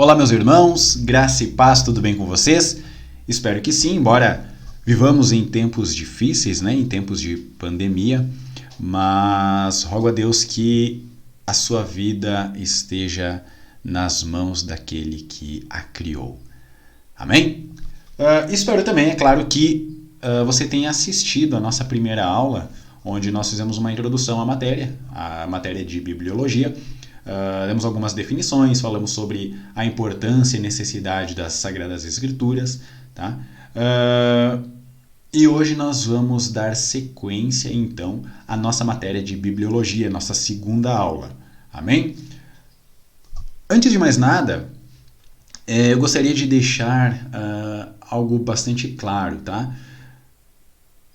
Olá, meus irmãos, graça e paz, tudo bem com vocês? Espero que sim, embora vivamos em tempos difíceis, em tempos de pandemia, mas rogo a Deus que a sua vida esteja nas mãos daquele que a criou. Amém? Espero também, é claro, que você tenha assistido a nossa primeira aula, onde nós fizemos uma introdução à matéria, a matéria de bibliologia. Demos algumas definições, falamos sobre a importância e necessidade das Sagradas Escrituras, tá? E hoje nós vamos dar sequência, então, à nossa matéria de bibliologia, nossa segunda aula. Amém? Antes de mais nada, eu gostaria de deixar algo bastante claro, tá?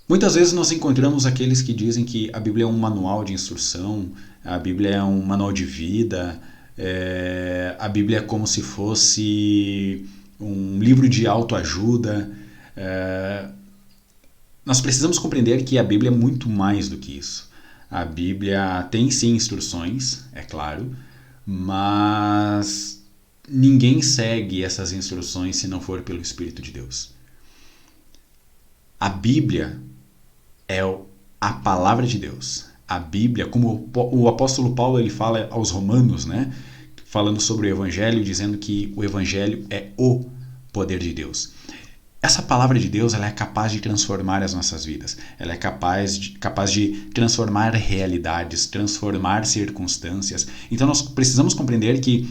Muitas vezes nós encontramos aqueles que dizem que a Bíblia é um manual de instrução, a Bíblia é um manual de vida, a Bíblia é como se fosse um livro de autoajuda. Nós precisamos compreender que a Bíblia é muito mais do que isso. A Bíblia tem sim instruções, é claro, mas ninguém segue essas instruções se não for pelo Espírito de Deus. A Bíblia é a palavra de Deus. A Bíblia, como o apóstolo Paulo ele fala aos romanos, falando sobre o Evangelho, dizendo que o Evangelho é o poder de Deus. Essa palavra de Deus ela é capaz de transformar as nossas vidas. Ela é capaz de transformar realidades, transformar circunstâncias. Então nós precisamos compreender que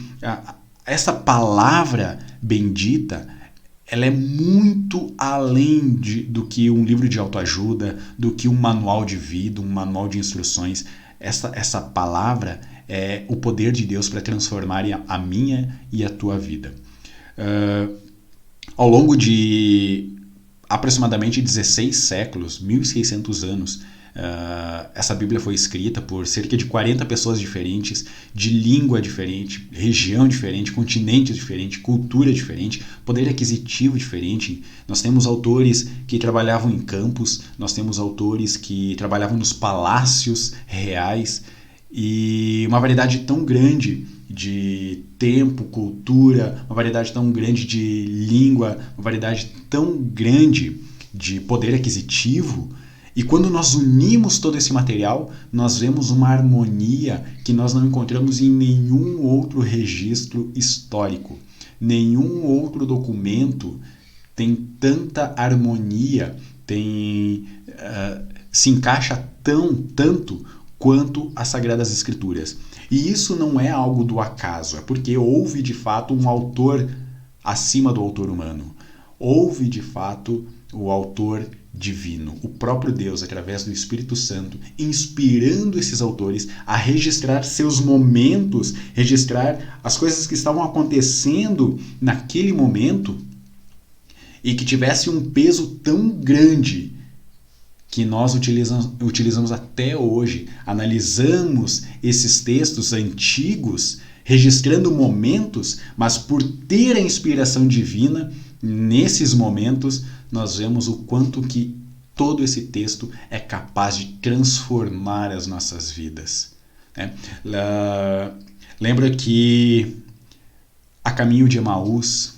essa palavra bendita ela é muito além do que um livro de autoajuda, do que um manual de vida, um manual de instruções. Essa palavra é o poder de Deus para transformar a minha e a tua vida. Ao longo de aproximadamente 16 séculos, 1.600 anos, essa Bíblia foi escrita por cerca de 40 pessoas diferentes, de língua diferente, região diferente, continente diferente, cultura diferente, poder aquisitivo diferente. Nós temos autores que trabalhavam em campos, nós temos autores que trabalhavam nos palácios reais e uma variedade tão grande de tempo, cultura, uma variedade tão grande de língua, uma variedade tão grande de poder aquisitivo. E quando nós unimos todo esse material, nós vemos uma harmonia que nós não encontramos em nenhum outro registro histórico. Nenhum outro documento tem tanta harmonia, se encaixa tanto quanto as Sagradas Escrituras. E isso não é algo do acaso, é porque houve de fato um autor acima do autor humano. Houve de fato o autor divino, o próprio Deus, através do Espírito Santo, inspirando esses autores a registrar seus momentos, registrar as coisas que estavam acontecendo naquele momento e que tivesse um peso tão grande que nós utilizamos até hoje, analisamos esses textos antigos, registrando momentos, mas por ter a inspiração divina, nesses momentos, nós vemos o quanto que todo esse texto é capaz de transformar as nossas vidas. Lembra que a caminho de Emaús,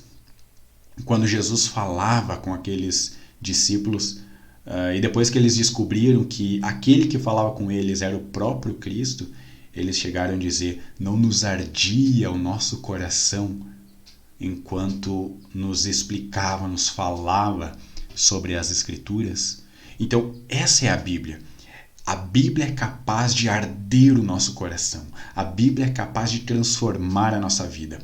quando Jesus falava com aqueles discípulos, e depois que eles descobriram que aquele que falava com eles era o próprio Cristo, eles chegaram a dizer: não nos ardia o nosso coração enquanto nos explicava, nos falava sobre as Escrituras. Então, essa é a Bíblia. A Bíblia é capaz de arder o nosso coração. A Bíblia é capaz de transformar a nossa vida.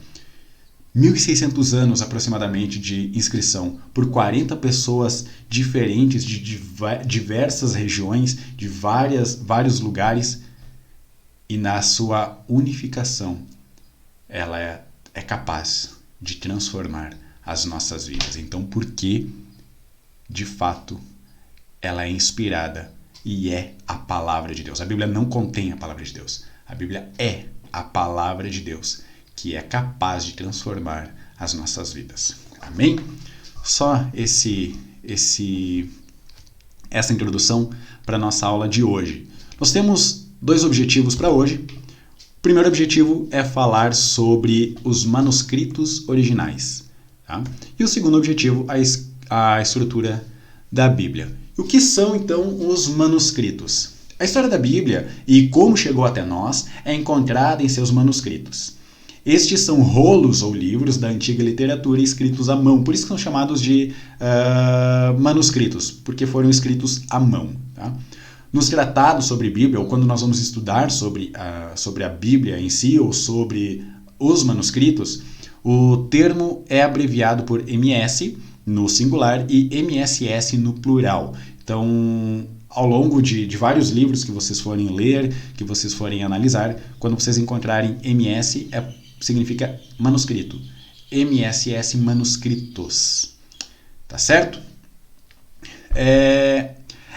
1.600 anos aproximadamente de inscrição por 40 pessoas diferentes de diversas regiões, de vários lugares, e na sua unificação ela é capaz de transformar as nossas vidas. Então, por que, de fato, ela é inspirada e é a palavra de Deus? A Bíblia não contém a palavra de Deus. A Bíblia é a palavra de Deus, que é capaz de transformar as nossas vidas. Amém? Só essa introdução para a nossa aula de hoje. Nós temos 2 objetivos para hoje. O primeiro objetivo é falar sobre os manuscritos originais. Tá? E o segundo objetivo, a estrutura da Bíblia. E o que são, então, os manuscritos? A história da Bíblia e como chegou até nós é encontrada em seus manuscritos. Estes são rolos ou livros da antiga literatura escritos à mão, por isso que são chamados de manuscritos, porque foram escritos à mão. Tá? Nos tratados sobre Bíblia, ou quando nós vamos estudar sobre a Bíblia em si, ou sobre os manuscritos, o termo é abreviado por MS no singular e MSS no plural. Então, ao longo de vários livros que vocês forem ler, que vocês forem analisar, quando vocês encontrarem MS, significa manuscrito. MSS, manuscritos. Tá certo?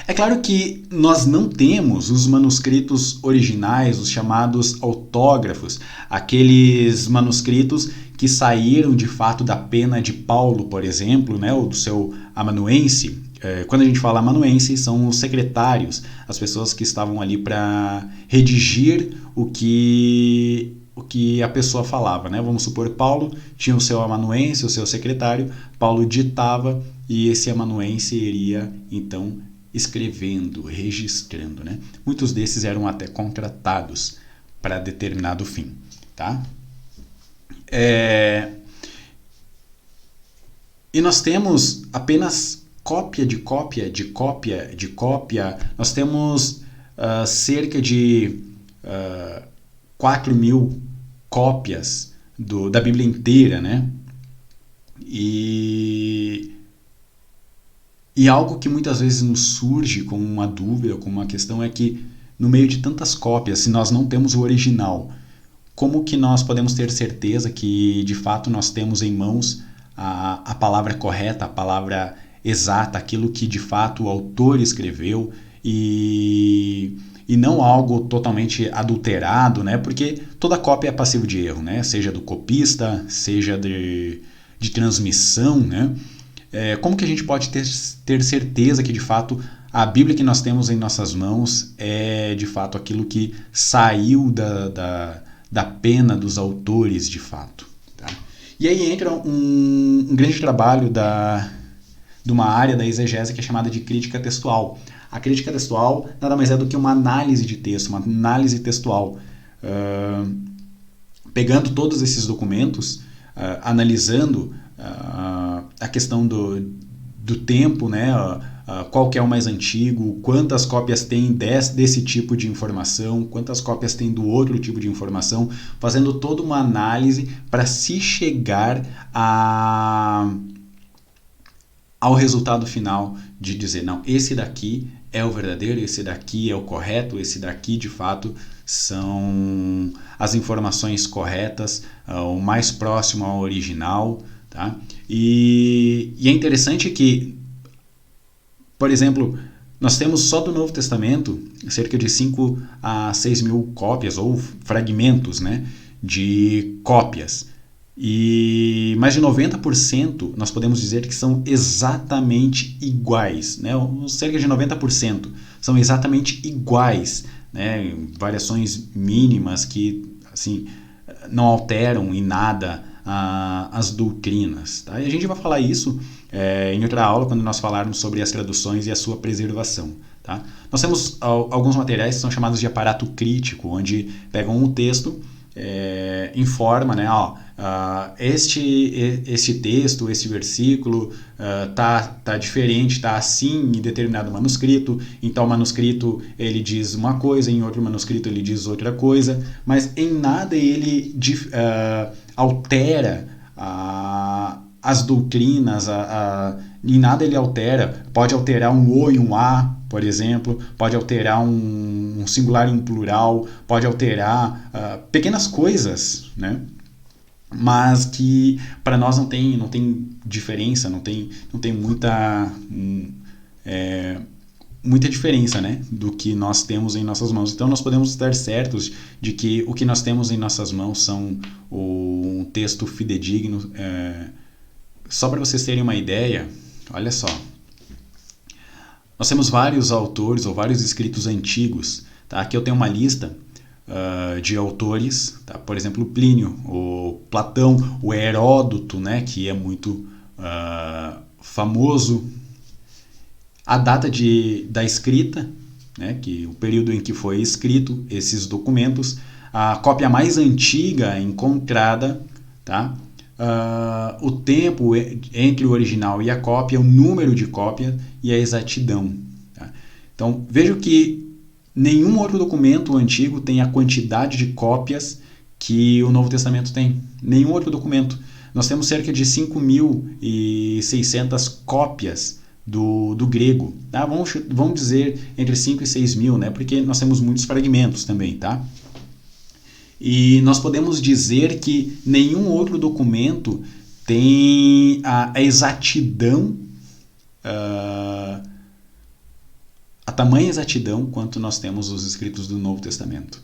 É claro que nós não temos os manuscritos originais, os chamados autógrafos, aqueles manuscritos que saíram de fato da pena de Paulo, por exemplo, né, ou do seu amanuense. Quando a gente fala amanuense, são os secretários, as pessoas que estavam ali para redigir o que a pessoa falava. Né? Vamos supor, Paulo tinha o seu amanuense, o seu secretário, Paulo ditava e esse amanuense iria, então, escrevendo, registrando. Né? Muitos desses eram até contratados para determinado fim. Tá? E nós temos apenas cópia de cópia de cópia de cópia. Nós temos cerca de 4.000 cópias da Bíblia inteira, né? E algo que muitas vezes nos surge como uma dúvida, como uma questão, é que no meio de tantas cópias, se nós não temos o original, como que nós podemos ter certeza que de fato nós temos em mãos a palavra correta, a palavra exata, aquilo que de fato o autor escreveu e não algo totalmente adulterado, né? Porque toda cópia é passivo de erro, né? Seja do copista, seja de transmissão, né? Como que a gente pode ter certeza que de fato a Bíblia que nós temos em nossas mãos é de fato aquilo que saiu da pena dos autores de fato? Tá? E aí entra um grande trabalho de uma área da exegese que é chamada de crítica textual. A crítica textual nada mais é do que uma análise de texto, uma análise textual. Pegando todos esses documentos, analisando a questão do tempo, né? Qual que é o mais antigo, quantas cópias tem desse tipo de informação, quantas cópias tem do outro tipo de informação, fazendo toda uma análise para se chegar ao resultado final de dizer, não, esse daqui é o verdadeiro, esse daqui é o correto, esse daqui de fato são as informações corretas, o mais próximo ao original. Tá? E é interessante que, por exemplo, nós temos só do Novo Testamento cerca de 5 a 6 mil cópias ou fragmentos, né, de cópias. E mais de 90% nós podemos dizer que são exatamente iguais, né? Cerca de 90% são exatamente iguais, né? Variações mínimas que assim, não alteram em nada as doutrinas. Tá? E a gente vai falar isso em outra aula, quando nós falarmos sobre as traduções e a sua preservação. Tá? Nós temos alguns materiais que são chamados de aparato crítico, onde pegam um texto, informa, né, este texto, este versículo tá diferente, está assim em determinado manuscrito. Em tal manuscrito ele diz uma coisa, em outro manuscrito ele diz outra coisa, mas em nada ele altera as doutrinas, em nada ele altera. Pode alterar um O e um A, por exemplo, pode alterar um singular e um plural, pode alterar pequenas coisas, né? Mas que para nós não tem diferença, não tem muita diferença, né, do que nós temos em nossas mãos. Então nós podemos estar certos de que o que nós temos em nossas mãos são um texto fidedigno. Só para vocês terem uma ideia, olha só, nós temos vários autores ou vários escritos antigos. Tá? Aqui eu tenho uma lista de autores, tá? Por exemplo, Plínio, o Platão, o Heródoto, né, que é muito famoso, a data da escrita, né, que o período em que foi escrito esses documentos, a cópia mais antiga encontrada, tá? O tempo entre o original e a cópia, o número de cópia e a exatidão. Tá? Então, vejo que nenhum outro documento antigo tem a quantidade de cópias que o Novo Testamento tem. Nenhum outro documento. Nós temos cerca de 5.600 cópias do grego. Tá? Vamos dizer entre 5 e 6 mil, né? Porque nós temos muitos fragmentos também. Tá? E nós podemos dizer que nenhum outro documento tem a exatidão, a tamanha exatidão quanto nós temos os escritos do Novo Testamento.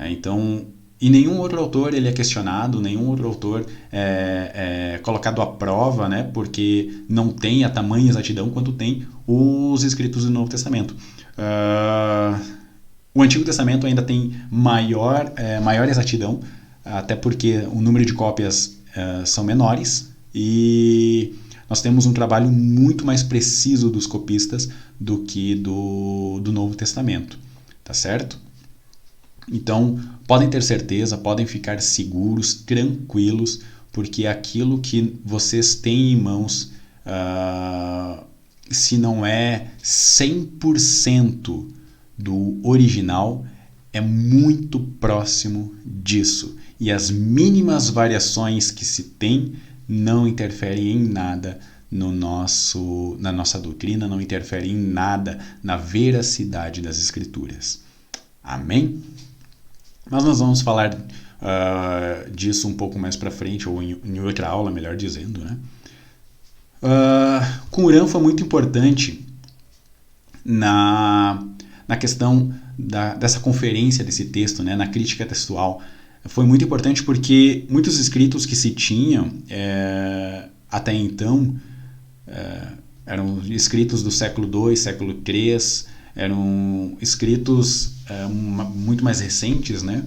Então, e nenhum outro autor ele é questionado, nenhum outro autor é colocado à prova, né, porque não tem a tamanha exatidão quanto tem os escritos do Novo Testamento. O Antigo Testamento ainda tem maior exatidão, até porque o número de cópias são menores, e nós temos um trabalho muito mais preciso dos copistas do que do Novo Testamento, tá certo? Então, podem ter certeza, podem ficar seguros, tranquilos, porque aquilo que vocês têm em mãos, se não é 100% do original, é muito próximo disso. E as mínimas variações que se tem não interferem em nada na nossa doutrina, não interferem em nada na veracidade das Escrituras. Amém? Mas nós vamos falar disso um pouco mais para frente, ou em outra aula, melhor dizendo, né? Qumran foi muito importante na questão dessa conferência desse texto, né, na crítica textual. Foi muito importante porque muitos escritos que se tinham até então eram escritos do século II, século III, eram escritos muito mais recentes, né?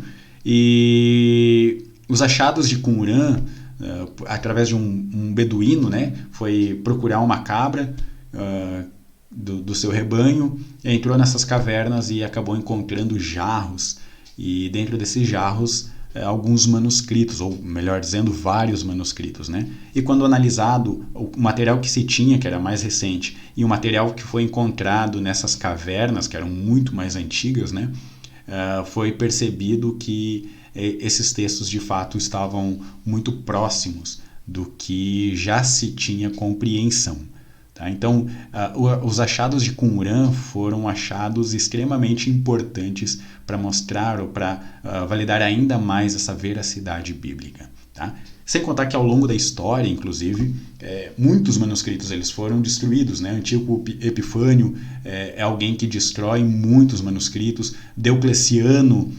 E os achados de Qumran, através de um beduíno, né, foi procurar uma cabra do seu rebanho, entrou nessas cavernas e acabou encontrando jarros, e dentro desses jarros alguns manuscritos, ou melhor dizendo, vários manuscritos, né? E quando analisado o material que se tinha, que era mais recente, e o material que foi encontrado nessas cavernas, que eram muito mais antigas, né, foi percebido que esses textos de fato estavam muito próximos do que já se tinha compreensão. Tá? Então, os achados de Qumran foram achados extremamente importantes para mostrar ou para validar ainda mais essa veracidade bíblica. Tá? Sem contar que ao longo da história, inclusive, muitos manuscritos eles foram destruídos. Né? Antíoco Epifânio é alguém que destrói muitos manuscritos. Diocleciano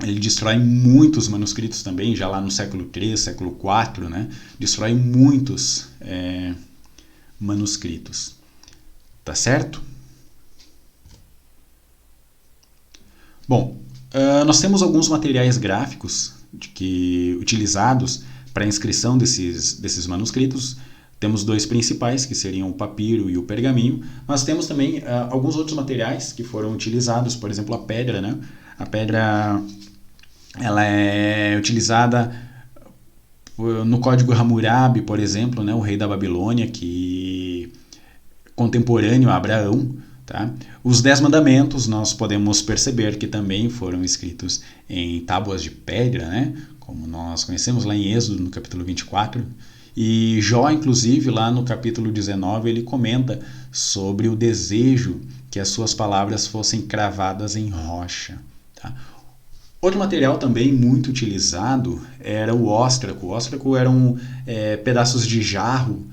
ele destrói muitos manuscritos também, já lá no século III, século IV, né? Destrói muitos manuscritos. Tá certo? Bom, nós temos alguns materiais gráficos utilizados para a inscrição desses manuscritos. Temos dois principais, que seriam o papiro e o pergaminho, mas temos também alguns outros materiais que foram utilizados, por exemplo, a pedra, né? A pedra ela é utilizada no Código Hammurabi, por exemplo, né? O rei da Babilônia, que contemporâneo a Abraão. Tá? Os 10 mandamentos nós podemos perceber que também foram escritos em tábuas de pedra, né? Como nós conhecemos lá em Êxodo, no capítulo 24. E Jó, inclusive, lá no capítulo 19, ele comenta sobre o desejo que as suas palavras fossem cravadas em rocha. Tá? Outro material também muito utilizado era o óstraco. O óstraco eram pedaços de jarro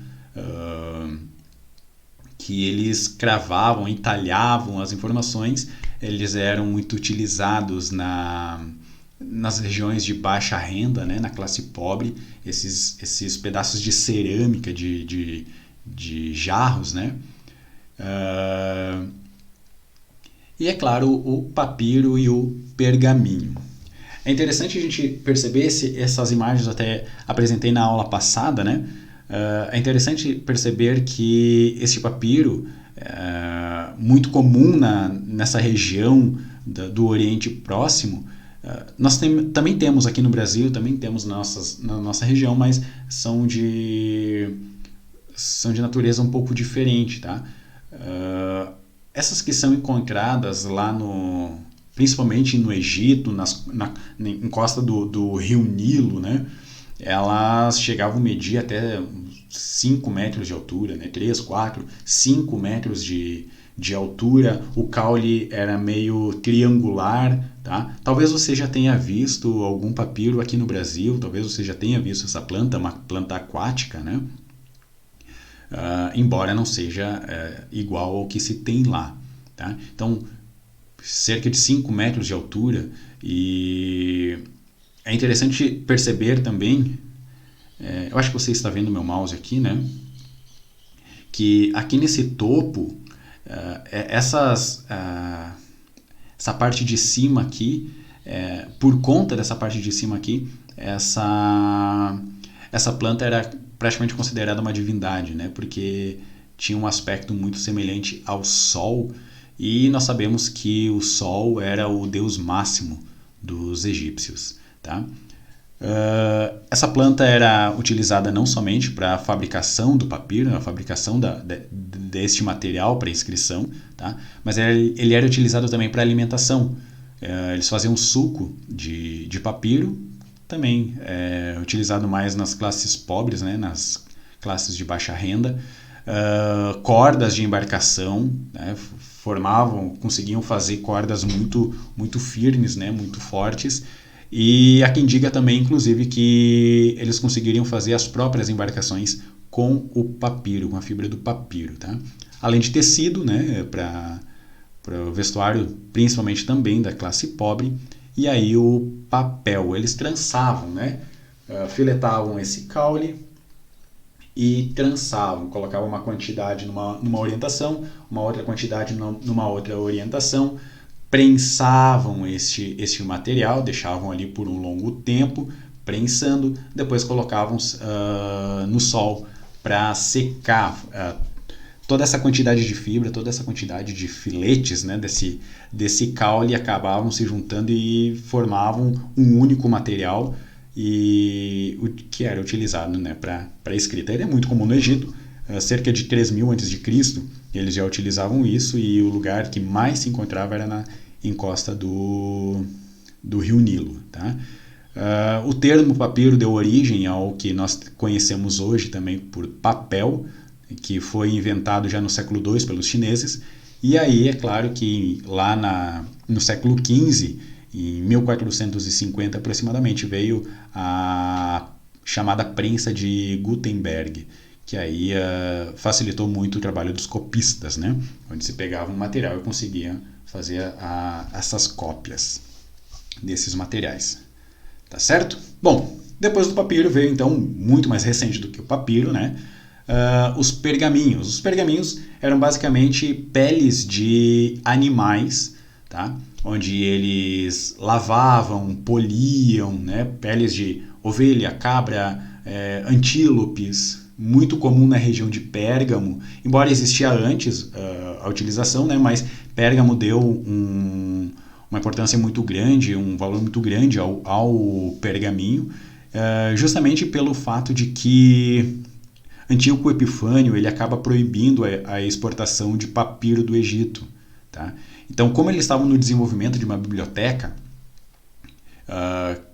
que eles cravavam, entalhavam as informações. Eles eram muito utilizados nas regiões de baixa renda, né, na classe pobre, esses pedaços de cerâmica, de jarros, né? e, é claro, o papiro e o pergaminho. É interessante a gente perceber essas imagens, até apresentei na aula passada, né? É interessante perceber que esse papiro, muito comum nessa região do Oriente Próximo, nós também temos aqui no Brasil, também temos na nossa região, mas são de natureza um pouco diferente, tá? Essas que são encontradas lá principalmente no Egito, na encosta do rio Nilo, né? Elas chegavam a medir até 5 metros de altura, né? 3, 4, 5 metros de altura. O caule era meio triangular, tá? Talvez você já tenha visto algum papiro aqui no Brasil, talvez você já tenha visto essa planta, uma planta aquática, né? Embora não seja igual ao que se tem lá, tá? Então, cerca de 5 metros de altura, e é interessante perceber também, eu acho que você está vendo meu mouse aqui, né? Que aqui nesse topo, essa parte de cima aqui, por conta dessa parte de cima aqui, essa planta era praticamente considerada uma divindade, né? Porque tinha um aspecto muito semelhante ao Sol, e nós sabemos que o Sol era o deus máximo dos egípcios, tá? Essa planta era utilizada não somente para a fabricação do papiro, a fabricação deste material para inscrição, tá? Mas ele era utilizado também para alimentação. Eles faziam suco de papiro, também utilizado mais nas classes pobres, né? Nas classes de baixa renda. Cordas de embarcação, né? Conseguiam fazer cordas muito, muito firmes, né? Muito fortes. E há quem diga também, inclusive, que eles conseguiriam fazer as próprias embarcações com o papiro, com a fibra do papiro, tá? Além de tecido, né? Para o vestuário, principalmente também da classe pobre. E aí o papel, eles trançavam, né? Filetavam esse caule e trançavam, colocavam uma quantidade numa orientação, uma outra quantidade numa outra orientação, prensavam este material, deixavam ali por um longo tempo, prensando, depois colocavam no sol para secar toda essa quantidade de fibra, toda essa quantidade de filetes, né, desse caule, acabavam se juntando e formavam um único material, e o que era utilizado, né, para escrita. Ele é muito comum no Egito, cerca de 3000 a.C. eles já utilizavam isso, e o lugar que mais se encontrava era na encosta do rio Nilo, tá? O termo papiro deu origem ao que nós conhecemos hoje também por papel, que foi inventado já no século II pelos chineses. E aí é claro que lá no século XV, em 1450 aproximadamente, veio a chamada prensa de Gutenberg, que aí facilitou muito o trabalho dos copistas, né? Onde se pegava um material e conseguia fazer essas cópias desses materiais. Tá certo? Bom, depois do papiro veio então, muito mais recente do que o papiro, né? Os pergaminhos. Os pergaminhos eram basicamente peles de animais, tá? Onde eles lavavam, poliam, né? Peles de ovelha, cabra, antílopes, muito comum na região de Pérgamo, embora existia antes a utilização, né? Mas Pérgamo deu uma importância muito grande, um valor muito grande ao pergaminho, justamente pelo fato de que Antíoco Epifânio ele acaba proibindo a exportação de papiro do Egito, tá? Então, como eles estavam no desenvolvimento de uma biblioteca,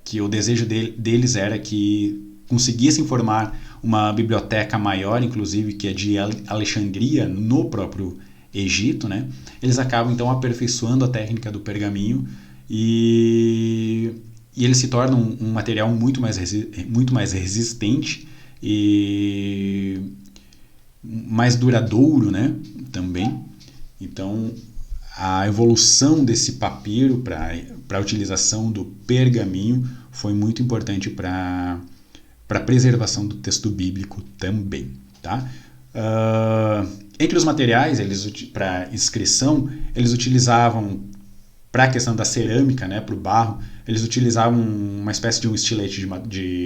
que o desejo deles era que conseguissem formar uma biblioteca maior, inclusive, que é de Alexandria, no próprio Egito, né? Eles acabam então aperfeiçoando a técnica do pergaminho, e ele se torna um material muito mais resistente e mais duradouro, né? Também. Então, a evolução desse papiro para a utilização do pergaminho foi muito importante para a preservação do texto bíblico também, tá? Entre os materiais para inscrição, eles utilizavam, para a questão da cerâmica, né, para o barro, eles utilizavam uma espécie de um estilete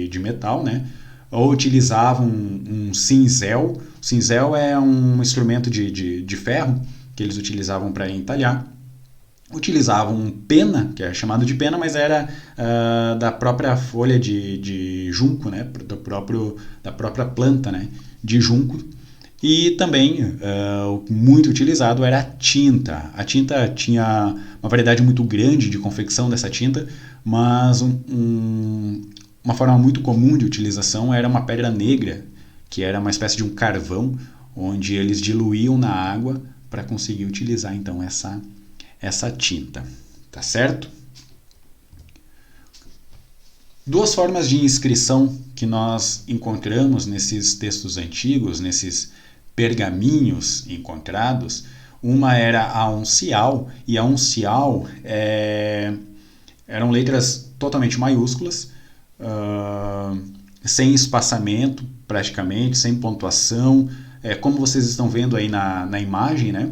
de metal, né, ou utilizavam um cinzel. O cinzel é um instrumento de ferro que eles utilizavam para entalhar. Utilizavam pena, que é chamado de pena, mas era da própria folha de junco, né, da própria planta, né, de junco. E também, muito utilizado era a tinta. A tinta tinha uma variedade muito grande de confecção dessa tinta, mas uma forma muito comum de utilização era uma pedra negra, que era uma espécie de um carvão, onde eles diluíam na água para conseguir utilizar então essa tinta. Tá certo? Duas formas de inscrição que nós encontramos nesses textos antigos, nesses pergaminhos encontrados. Uma era a uncial, e a uncial eram letras totalmente maiúsculas, sem espaçamento praticamente, sem pontuação, como vocês estão vendo aí na imagem, né?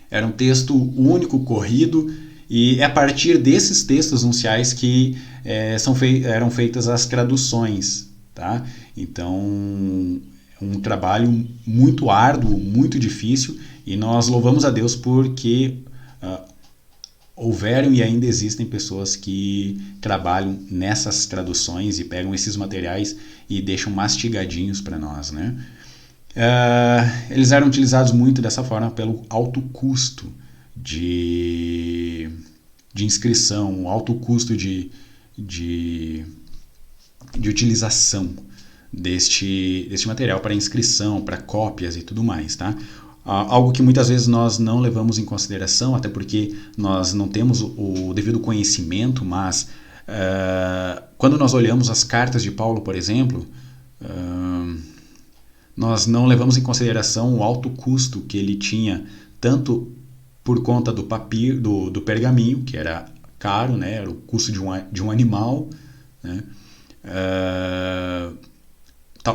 Era um texto único, corrido, e é a partir desses textos unciais que eram feitas as traduções, tá? Então, um trabalho muito árduo, muito difícil, e nós louvamos a Deus porque houveram e ainda existem pessoas que trabalham nessas traduções e pegam esses materiais e deixam mastigadinhos para nós, né? Eles eram utilizados muito dessa forma pelo alto custo de inscrição, o alto custo de utilização deste material para inscrição, para cópias e tudo mais, tá? Algo que muitas vezes nós não levamos em consideração, até porque nós não temos o devido conhecimento, mas quando nós olhamos as cartas de Paulo, por exemplo, nós não levamos em consideração o alto custo que ele tinha, tanto por conta do papiro, do pergaminho, que era caro, né? Era o custo de um animal, né?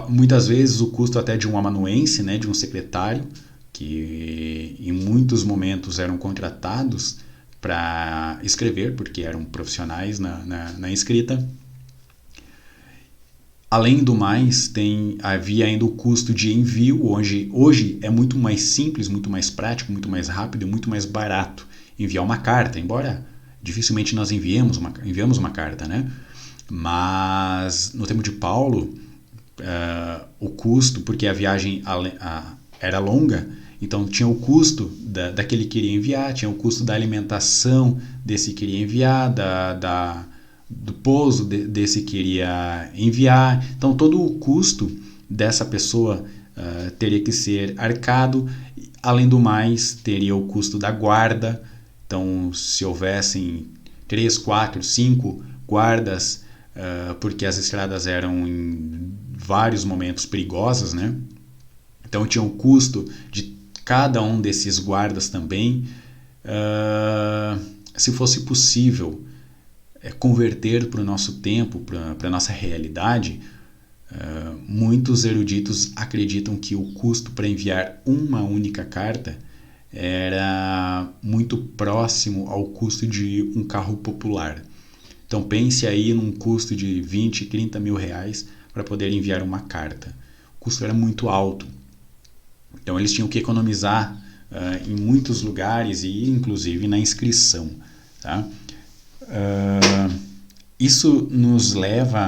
Muitas vezes o custo até de um amanuense, né? De um secretário, que em muitos momentos eram contratados para escrever, porque eram profissionais na escrita. Além do mais, havia ainda o custo de envio. Hoje é muito mais simples, muito mais prático, muito mais rápido e muito mais barato enviar uma carta, embora dificilmente nós enviamos uma carta, né? Mas no tempo de Paulo, o custo, porque a viagem era longa, então tinha o custo daquele que iria enviar, tinha o custo da alimentação desse que iria enviar, do pouso desse que iria enviar. Então todo o custo dessa pessoa teria que ser arcado. Além do mais, teria o custo da guarda. Então, se houvessem 3, 4, 5 guardas, porque as estradas eram em vários momentos perigosas, né? Então tinha o custo de cada um desses guardas também. Se fosse possível converter para o nosso tempo, para a nossa realidade, muitos eruditos acreditam que o custo para enviar uma única carta era muito próximo ao custo de um carro popular. Então pense aí num custo de 20, 30 mil reais para poder enviar uma carta. O custo era muito alto. Então eles tinham que economizar em muitos lugares e inclusive na inscrição, tá? Isso nos leva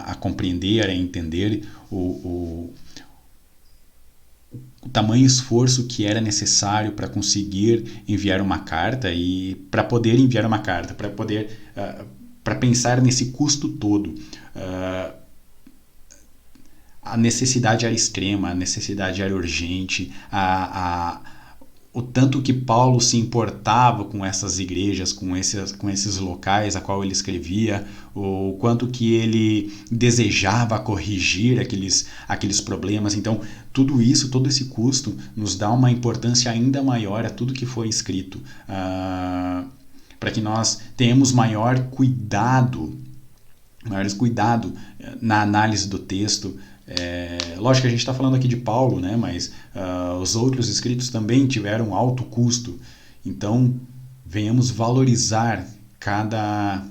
a compreender, a entender o tamanho esforço que era necessário para conseguir enviar uma carta e para poder enviar uma carta, para pensar nesse custo todo. A necessidade era extrema, a necessidade era urgente, o tanto que Paulo se importava com essas igrejas, com esses locais a qual ele escrevia, o quanto que ele desejava corrigir aqueles problemas. Então, tudo isso, todo esse custo, nos dá uma importância ainda maior a tudo que foi escrito, para que nós tenhamos maior cuidado na análise do texto, Lógico que a gente está falando aqui de Paulo, né? Mas os outros escritos também tiveram alto custo. Então, venhamos valorizar cada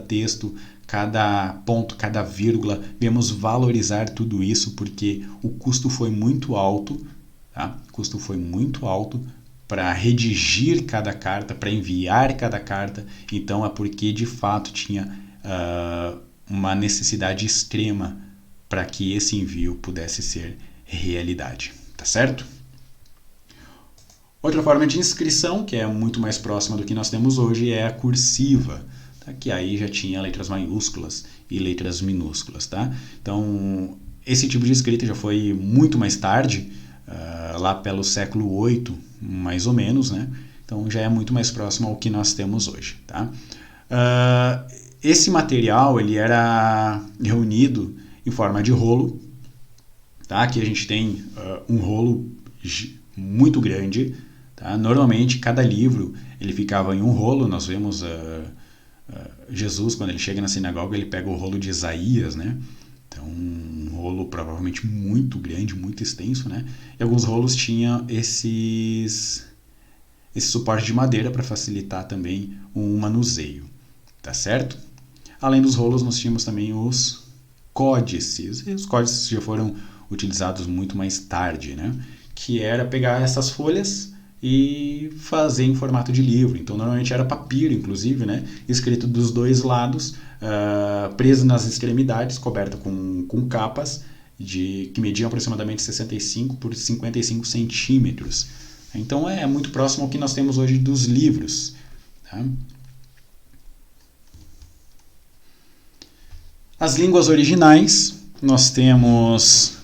texto, cada ponto, cada vírgula, venhamos valorizar tudo isso, porque o custo foi muito alto, tá? O custo foi muito alto para redigir cada carta, para enviar cada carta. Então, é porque de fato tinha uma necessidade extrema para que esse envio pudesse ser realidade, tá certo? Outra forma de inscrição, que é muito mais próxima do que nós temos hoje, é a cursiva, tá? Que aí já tinha letras maiúsculas e letras minúsculas, tá? Então, esse tipo de escrita já foi muito mais tarde, lá pelo século VIII, mais ou menos, né? Então, já é muito mais próximo ao que nós temos hoje, tá? Esse material, ele era reunido em forma de rolo, tá? Aqui a gente tem um rolo muito grande, tá? Normalmente cada livro ele ficava em um rolo. Nós vemos Jesus, quando ele chega na sinagoga, ele pega o rolo de Isaías, né? Então, um rolo provavelmente muito grande, muito extenso, né? E alguns rolos tinham esse suporte de madeira para facilitar também o manuseio, tá certo? Além dos rolos, nós tínhamos também os códices. E os códices já foram utilizados muito mais tarde, né? Que era pegar essas folhas e fazer em formato de livro. Então, normalmente era papiro, inclusive, né? Escrito dos dois lados, preso nas extremidades, coberto com capas que mediam aproximadamente 65 por 55 centímetros. Então, é muito próximo ao que nós temos hoje dos livros, tá? As línguas originais, nós temos,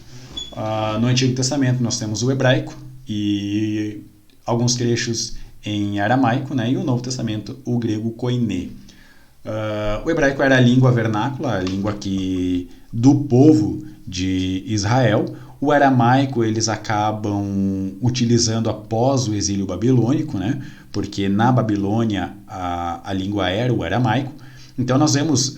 no Antigo Testamento, nós temos o hebraico e alguns trechos em aramaico, né? E o Novo Testamento, o grego koiné. O hebraico era a língua vernácula, a língua do povo de Israel. O aramaico eles acabam utilizando após o exílio babilônico, né? Porque na Babilônia a língua era o aramaico. Então nós vemos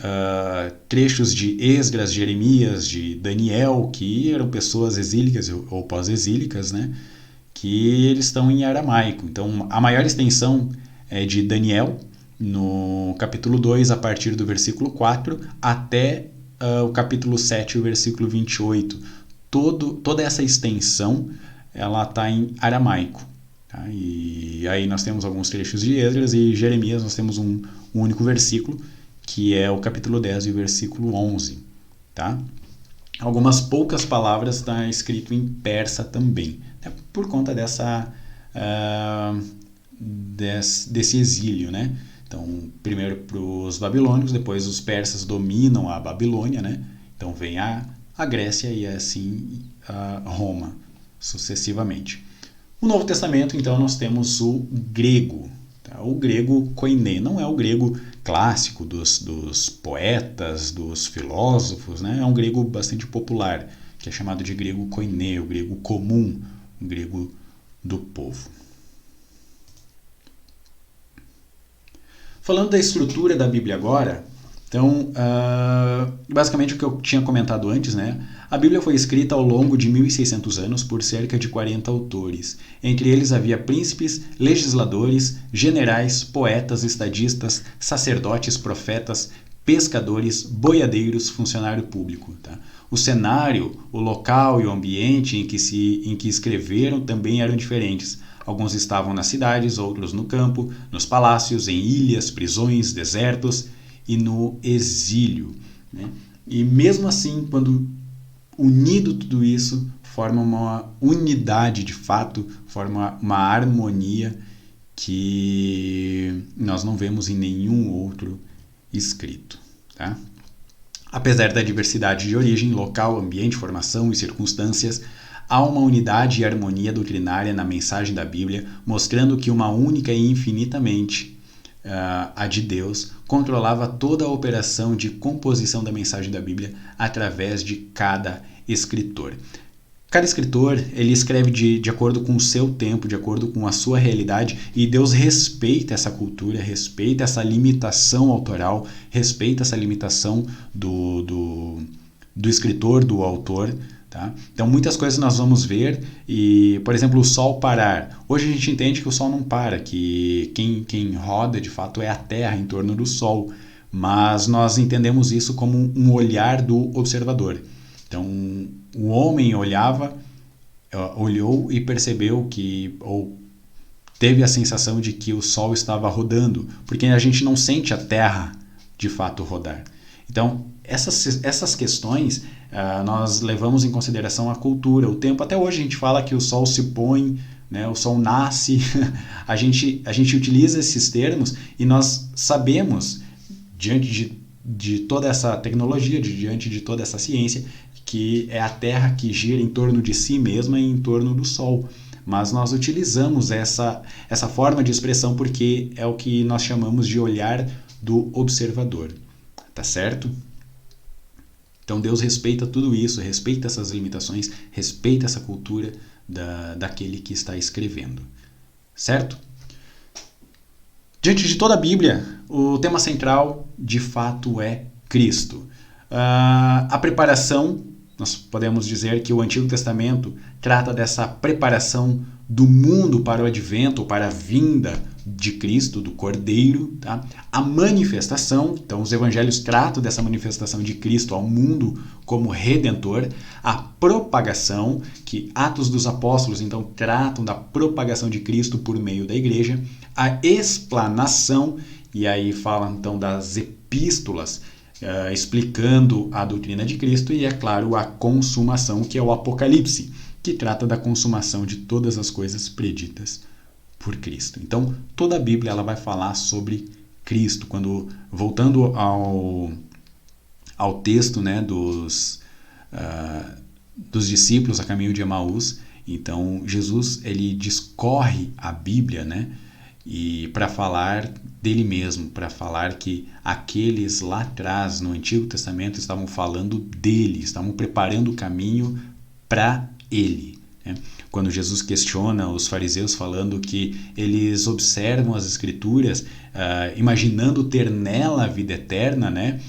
trechos de Esdras, Jeremias, de Daniel, que eram pessoas exílicas ou pós-exílicas, né? Que eles estão em aramaico. Então a maior extensão é de Daniel, no capítulo 2, a partir do versículo 4, até o capítulo 7, o versículo 28. Toda essa extensão ela está em aramaico. Tá? E aí nós temos alguns trechos de Esdras e Jeremias, nós temos um único versículo, que é o capítulo 10 e o versículo 11. Tá? Algumas poucas palavras está escrito em persa também, né? Por conta desse exílio, né? Então, primeiro para os babilônicos, depois os persas dominam a Babilônia, né? Então vem a Grécia e assim a Roma, sucessivamente. No Novo Testamento, então, nós temos o grego. Tá? O grego koiné não é o grego clássico dos poetas, dos filósofos, né? É um grego bastante popular, que é chamado de grego koiné, o grego comum, o grego do povo. Falando da estrutura da Bíblia agora, então, basicamente o que eu tinha comentado antes, né? A Bíblia foi escrita ao longo de 1.600 anos por cerca de 40 autores. Entre eles havia príncipes, legisladores, generais, poetas, estadistas, sacerdotes, profetas, pescadores, boiadeiros, funcionário público. Tá? O cenário, o local e o ambiente em que escreveram também eram diferentes. Alguns estavam nas cidades, outros no campo, nos palácios, em ilhas, prisões, desertos e no exílio. Né? E mesmo assim, quando unido tudo isso, forma uma unidade de fato, forma uma harmonia que nós não vemos em nenhum outro escrito. Tá? Apesar da diversidade de origem, local, ambiente, formação e circunstâncias, há uma unidade e harmonia doutrinária na mensagem da Bíblia, mostrando que uma única e infinitamente a de Deus controlava toda a operação de composição da mensagem da Bíblia através de cada escritor. Cada escritor ele escreve de acordo com o seu tempo, de acordo com a sua realidade, e Deus respeita essa cultura, respeita essa limitação autoral, respeita essa limitação do escritor, do autor, Tá? Então, muitas coisas nós vamos ver e, por exemplo, o Sol parar. Hoje a gente entende que o Sol não para, que quem roda, de fato, é a Terra em torno do Sol. Mas nós entendemos isso como um olhar do observador. Então, o homem olhou e percebeu ou teve a sensação de que o Sol estava rodando, porque a gente não sente a Terra, de fato, rodar. Então, essas questões nós levamos em consideração a cultura, o tempo. Até hoje a gente fala que o sol se põe, né, o sol nasce. a gente utiliza esses termos e nós sabemos, diante de toda essa tecnologia, diante de toda essa ciência, que é a Terra que gira em torno de si mesma e em torno do Sol. Mas nós utilizamos essa forma de expressão porque é o que nós chamamos de olhar do observador. Tá certo? Então Deus respeita tudo isso, respeita essas limitações, respeita essa cultura daquele que está escrevendo. Certo? Diante de toda a Bíblia, o tema central de fato é Cristo. A preparação, nós podemos dizer que o Antigo Testamento trata dessa preparação do mundo para o advento, ou para a vinda de Cristo, do Cordeiro. Tá? A manifestação, então os evangelhos tratam dessa manifestação de Cristo ao mundo como Redentor. A propagação, que Atos dos Apóstolos então tratam da propagação de Cristo por meio da igreja. A explanação, e aí fala então das epístolas, explicando a doutrina de Cristo, e é claro a consumação, que é o Apocalipse, que trata da consumação de todas as coisas preditas por Cristo. Então, toda a Bíblia ela vai falar sobre Cristo. Voltando ao texto, né, dos discípulos a caminho de Emaús, então Jesus ele discorre a Bíblia, né, e para falar dele mesmo, para falar que aqueles lá atrás no Antigo Testamento estavam falando dele, estavam preparando o caminho para ele. Né? Quando Jesus questiona os fariseus falando que eles observam as Escrituras imaginando ter nela a vida eterna, né?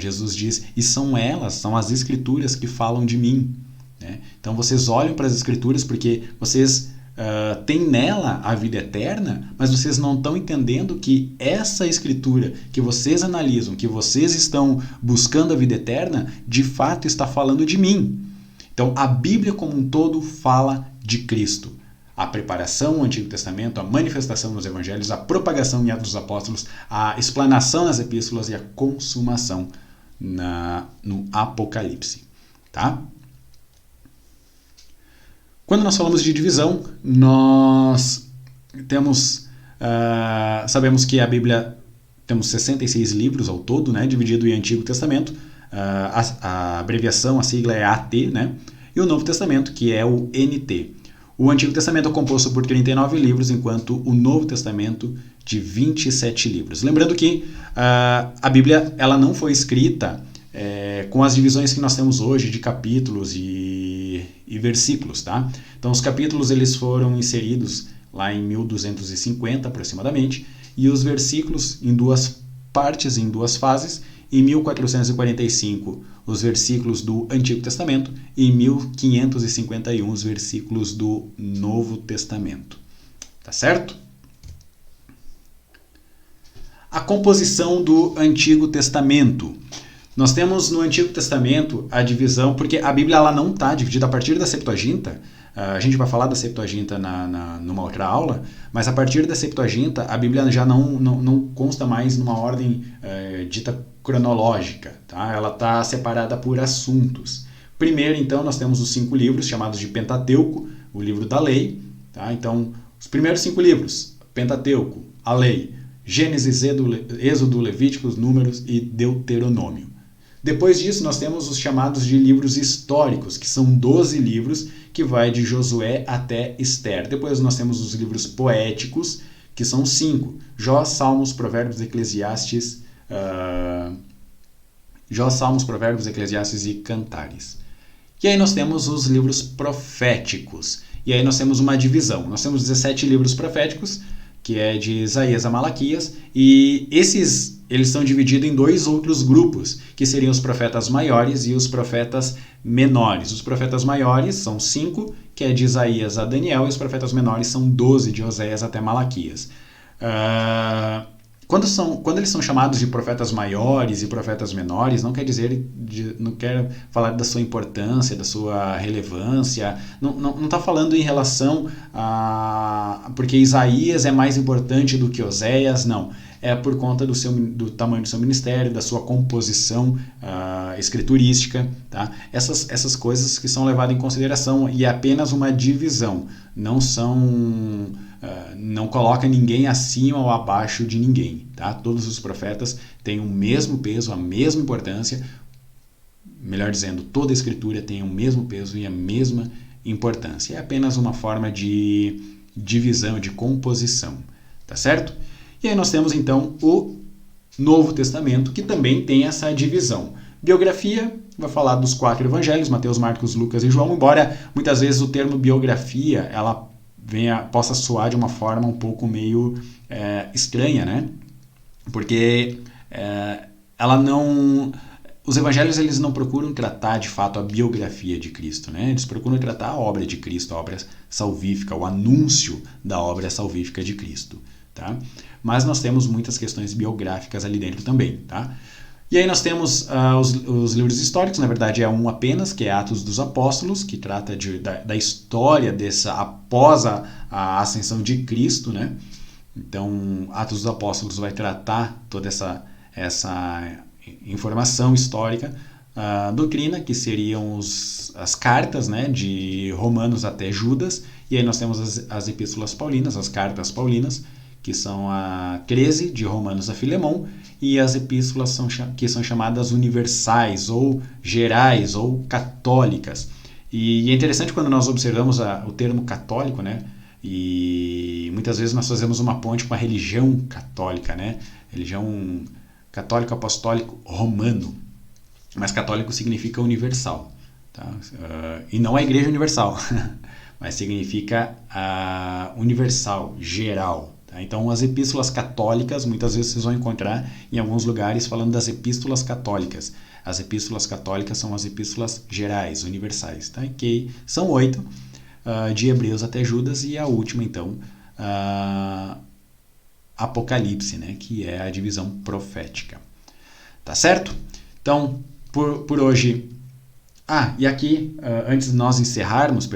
Jesus diz, e são as Escrituras que falam de mim. Né? Então vocês olham para as Escrituras porque vocês têm nela a vida eterna, mas vocês não estão entendendo que essa Escritura que vocês analisam, que vocês estão buscando a vida eterna, de fato está falando de mim. Então, a Bíblia como um todo fala de Cristo. A preparação no Antigo Testamento, a manifestação nos Evangelhos, a propagação em Atos dos Apóstolos, a explanação nas Epístolas e a consumação no Apocalipse. Tá? Quando nós falamos de divisão, nós sabemos que a Bíblia temos 66 livros ao todo, né, dividido em Antigo Testamento. A abreviação, a sigla é AT, né? E o Novo Testamento, que é o NT. O Antigo Testamento é composto por 39 livros, enquanto o Novo Testamento de 27 livros. Lembrando que a Bíblia ela não foi escrita com as divisões que nós temos hoje de capítulos e versículos. Tá? Então os capítulos eles foram inseridos lá em 1250 aproximadamente, e os versículos em duas partes, em duas fases. Em 1445, os versículos do Antigo Testamento, e em 1551, os versículos do Novo Testamento. Tá certo? A composição do Antigo Testamento. Nós temos no Antigo Testamento a divisão, porque a Bíblia ela não está dividida a partir da Septuaginta. A gente vai falar da Septuaginta numa outra aula, mas a partir da Septuaginta a Bíblia já não consta mais numa ordem dita cronológica. Tá? Ela está separada por assuntos. Primeiro, então, nós temos os 5 livros chamados de Pentateuco, o livro da lei. Tá? Então, os primeiros 5 livros, Pentateuco, a lei, Gênesis, Êxodo, Levíticos, Números e Deuteronômio. Depois disso, nós temos os chamados de livros históricos, que são 12 livros, que vai de Josué até Ester. Depois nós temos os livros poéticos, que são 5. Jó, Salmos, Provérbios, Eclesiastes, e Cantares. E aí nós temos os livros proféticos. E aí nós temos uma divisão. Nós temos 17 livros proféticos, que é de Isaías a Malaquias, e esses eles são divididos em dois outros grupos, que seriam os profetas maiores e os profetas menores. Os profetas maiores são 5, que é de Isaías a Daniel, e os profetas menores são 12, de Oséias até Malaquias. Quando eles são chamados de profetas maiores e profetas menores, não quer falar da sua importância, da sua relevância, não está falando em relação a... porque Isaías é mais importante do que Oséias, não. É por conta do tamanho do seu ministério, da sua composição escriturística, tá? Essas coisas que são levadas em consideração, e é apenas uma divisão, não coloca ninguém acima ou abaixo de ninguém, tá? Todos os profetas têm o mesmo peso, a mesma importância, melhor dizendo, toda a escritura tem o mesmo peso e a mesma importância. É apenas uma forma de divisão, de composição, tá certo? E aí nós temos então o Novo Testamento, que também tem essa divisão. Biografia vai falar dos 4 evangelhos, Mateus, Marcos, Lucas e João, embora muitas vezes o termo biografia ela possa soar de uma forma um pouco meio estranha, né? Porque os evangelhos eles não procuram tratar de fato a biografia de Cristo, né? Eles procuram tratar a obra de Cristo, a obra salvífica, o anúncio da obra salvífica de Cristo, tá? Mas nós temos muitas questões biográficas ali dentro também, tá? E aí nós temos os livros históricos, na verdade é um apenas, que é Atos dos Apóstolos, que trata da história após a ascensão de Cristo, né? Então, Atos dos Apóstolos vai tratar toda essa informação histórica. Doutrina, que seriam as cartas, né, de Romanos até Judas, e aí nós temos as epístolas paulinas, as cartas paulinas, que são a 13 de Romanos a Filemão, e as epístolas que são chamadas universais, ou gerais, ou católicas. E é interessante quando nós observamos o termo católico, né? E muitas vezes nós fazemos uma ponte com a religião católica, né? Religião católico apostólico romano. Mas católico significa universal, tá? E não a igreja universal, mas significa universal, geral. Tá? Então, as epístolas católicas, muitas vezes vocês vão encontrar em alguns lugares falando das epístolas católicas. As epístolas católicas são as epístolas gerais, universais, tá? Que são 8, de Hebreus até Judas, e a última, então, Apocalipse, né? Que é a divisão profética. Tá certo? Então, por hoje... e aqui, antes de nós encerrarmos,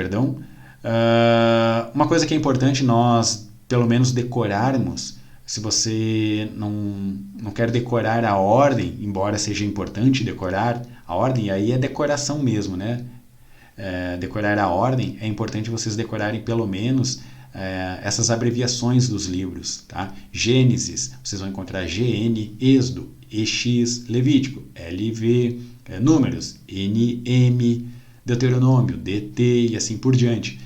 uma coisa que é importante nós, pelo menos, decorarmos. Se você não quer decorar a ordem, embora seja importante decorar a ordem, aí é decoração mesmo, né? Decorar a ordem, é importante vocês decorarem pelo menos essas abreviações dos livros, tá? Gênesis, vocês vão encontrar GN, Êxodo, EX, Levítico, LV, Números, NM, Deuteronômio, DT e assim por diante.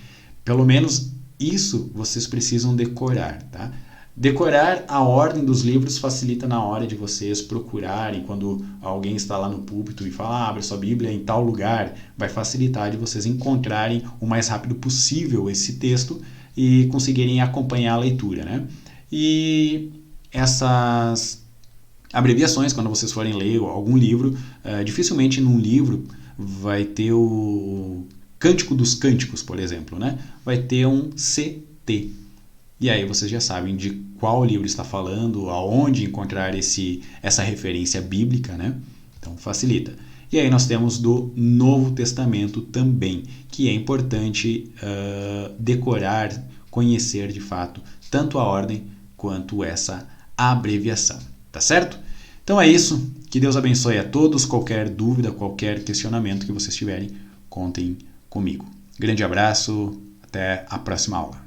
Pelo menos isso vocês precisam decorar, tá? Decorar a ordem dos livros facilita na hora de vocês procurarem, quando alguém está lá no púlpito e fala, abre sua Bíblia em tal lugar, vai facilitar de vocês encontrarem o mais rápido possível esse texto e conseguirem acompanhar a leitura, né? E essas abreviações, quando vocês forem ler algum livro, dificilmente num livro vai ter o Cântico dos Cânticos, por exemplo, né? Vai ter um CT. E aí vocês já sabem de qual livro está falando, aonde encontrar essa referência bíblica, né? Então facilita. E aí nós temos do Novo Testamento também, que é importante decorar, conhecer de fato tanto a ordem quanto essa abreviação. Tá certo? Então é isso. Que Deus abençoe a todos. Qualquer dúvida, qualquer questionamento que vocês tiverem, contem comigo. Grande abraço. Até a próxima aula.